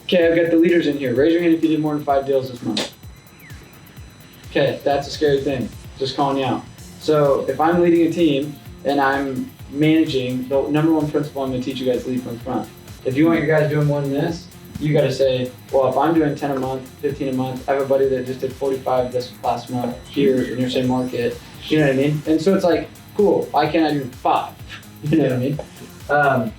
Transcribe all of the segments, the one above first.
Okay, I've got the leaders in here. Raise your hand if you did more than 5 deals this month. Okay, that's a scary thing. Just calling you out. So if I'm leading a team and I'm managing, the number one principle I'm going to teach you guys is lead from the front. If you want your guys doing more than this, you got to say, well, if I'm doing 10 a month, 15 a month, I have a buddy that just did 45 this last month here in your same market. You know what I mean? And so it's like, cool, why can't I do 5? You know what I mean?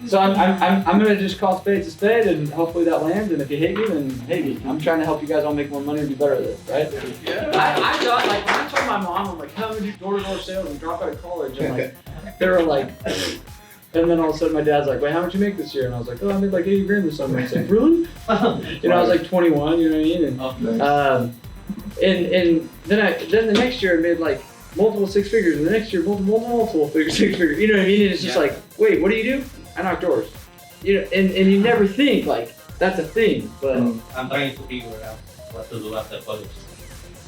So I'm gonna just call spades a spade, and hopefully that lands. And if you hate me, then hate me. I'm trying to help you guys all make more money and be better at this, right? Yeah. I thought, like, when I told my mom, I'm like, I'm gonna do door-to-door sales and drop out of college, and like, they were like, and then all of a sudden my dad's like, wait, how much you make this year? And I was like, oh, I made like 80 grand this summer. It's like, really? You know, I was like 21, you know what I mean? And then the next year I made like multiple 6 figures, and the next year multiple 6 figures. You know what I mean? And it's just like, wait, what do you do? I knock doors. You know, and you never think like that's a thing, but I'm trying to figure out what to do after college.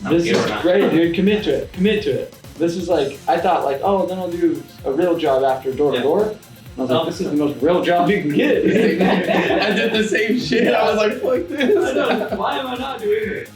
This is great, dude. Commit to it. This is like, I thought like, oh, then I'll do a real job after door to door. I was like, this is the most real job you can get. I did the same shit. I was like, fuck this. I know. Why am I not doing it?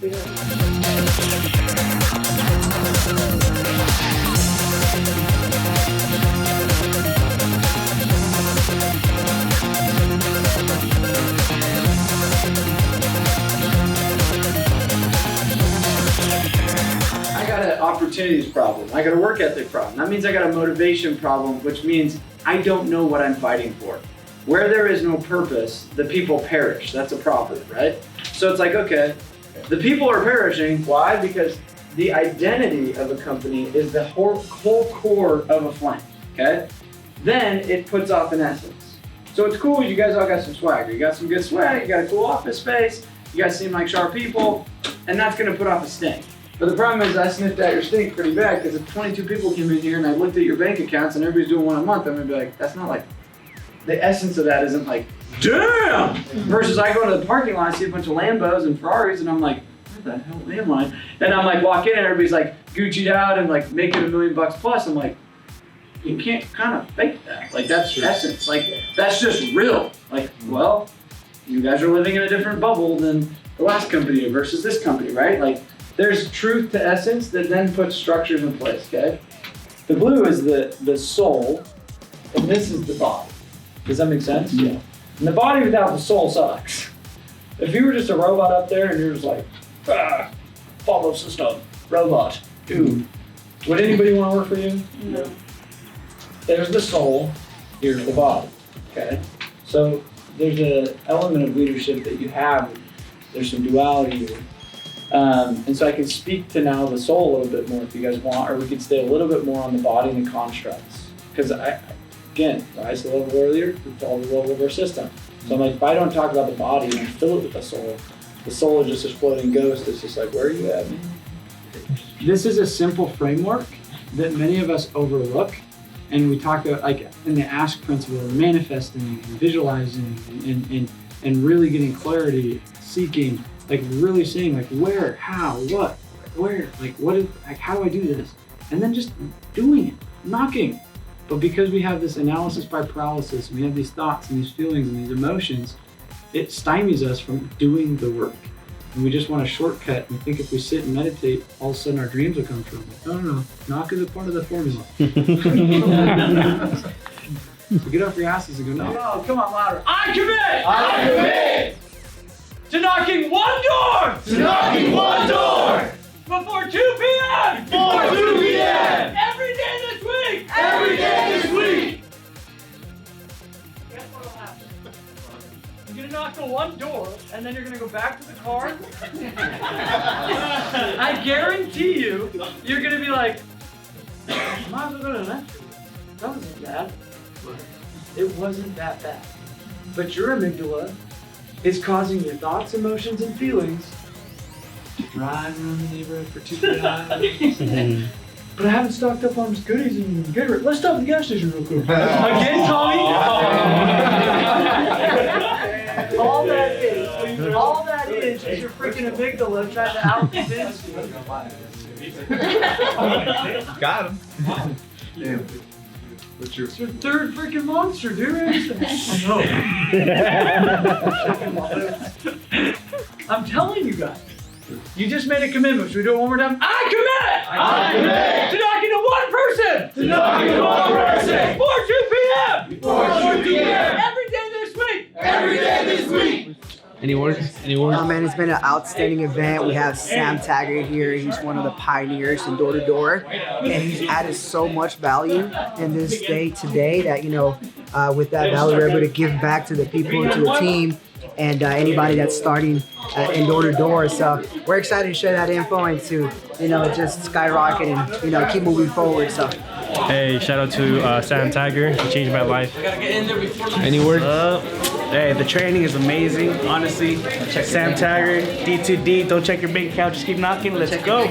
I got an opportunities problem. I got a work ethic problem. That means I got a motivation problem, which means I don't know what I'm fighting for. Where there is no purpose, the people perish. That's a proverb, right? So it's like, okay, the people are perishing. Why? Because the identity of a company is the whole core of a flank, okay? Then it puts off an essence. So it's cool, you guys all got some swagger. You got some good swag, you got a cool office space, you guys seem like sharp people, and that's gonna put off a stink. But the problem is I sniffed out your stink pretty bad, because if 22 people came in here and I looked at your bank accounts and everybody's doing 1 a month, I'm gonna be like, that's not like, the essence of that isn't like, damn! Versus I go into the parking lot, see a bunch of Lambos and Ferraris, and I'm like, where the hell am I? And I'm like, walk in and everybody's like Gucci'd out and like making $1 million plus. I'm like, you can't kind of fake that. Like that's essence. Like that's just real. Like, well, you guys are living in a different bubble than the last company versus this company, right? Like there's truth to essence that then puts structures in place, okay? The blue is the soul, and this is the body. Does that make sense? Yeah. And the body without the soul sucks. If you were just a robot up there and you're just like, follow system, robot, dude, would anybody want to work for you? No. There's the soul, here's the body, okay? So there's an element of leadership that you have, there's some duality here. And so I can speak to now the soul a little bit more if you guys want, or we could stay a little bit more on the body and the constructs. Because again, rise to the level of our leader, it's all the level of our system. So I'm like, if I don't talk about the body and I fill it with the soul is just this floating ghost. It's just like, where are you at, man? This is a simple framework that many of us overlook. And we talk about, like, in the ask principle of manifesting and visualizing and really getting clarity, seeking, like really seeing, like, where, how, what, where, like, what is, like, how do I do this? And then just doing it, knocking. But because we have this analysis by paralysis, we have these thoughts and these feelings and these emotions, it stymies us from doing the work. And we just want a shortcut and think if we sit and meditate, all of a sudden our dreams will come true. No. Knock is a part of the formula. So get off your asses and go, no, come on, louder. I commit to knocking 1 door! Before 2 p.m. Every day this week! Guess what'll happen? You're gonna knock the 1 door, and then you're gonna go back to the car. I guarantee you, you're gonna be like, might as well go to the next one. That wasn't bad. It wasn't that bad. But your amygdala is causing your thoughts, emotions, and feelings to drive around the neighborhood for 2 hours. But I haven't stocked up on goodies and Gatorade. Let's stop at the gas station real quick. Again, Tommy? All that is your freaking amygdala trying to out-convince you. Got him. It's your third freaking monster, dude. I know. I'm telling you guys. You just made a commitment. Should we do it one more time? I commit to knocking to one person. Before 2 p.m. Before 2 p.m. Every day this week. Any words? Oh man, it's been an outstanding event. We have Sam Taggart here. He's one of the pioneers in door-to-door, and he's added so much value in this day today that, you know, with that value, we're able to give back to the people and to the team and anybody that's starting in door-to-door. So we're excited to share that info and to, you know, just skyrocket and, you know, keep moving forward. So. Hey, shout out to Sam Taggart. He changed my life. Any words? Hey, the training is amazing, honestly. Sam Taggart, D2D. Don't check your bank account. Just keep knocking. Let's go.